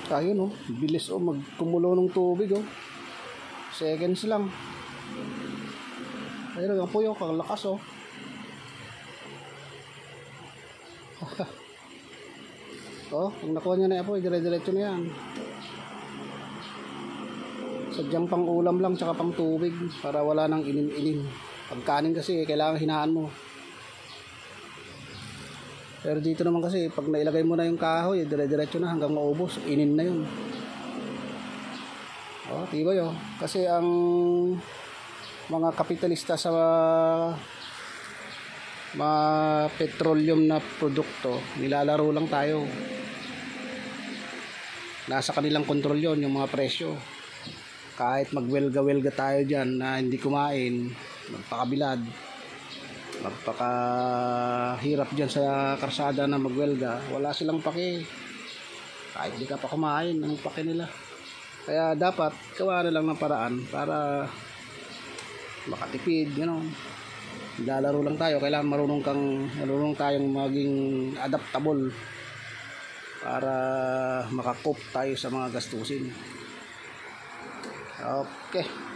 Ayun oh, bilis oh magkumulo ng tubig oh. Seconds lang. Ayun ang puyo, kang lakas oh. Oh, kung nakuha niya na apoy, dire-diretso na yan. Sadyang pang ulam lang tsaka pang tubig para wala nang inin-inin. Pagkanin kasi kailangan hinaan mo. Pero dito naman kasi pag nailagay mo na yung kahoy, dire-diretso na hanggang maubos, inin na yun. Oh, tibay oh. Kasi ang mga kapitalista sa mga petroleum na produkto, nilalaro lang tayo. Nasa kanilang kontrol yon yung mga presyo. Kahit magwelga-welga tayo dyan na hindi kumain, magpakabilad, magpakahirap dyan sa karsada na magwelga, wala silang pake. Kahit di ka pa kumain, ang pake nila. Kaya dapat gawa na lang ng paraan para makatipid, gano'n. Lalaro lang tayo, kailangan marunong tayong maging adaptable para makakope tayo sa mga gastusin. Okay.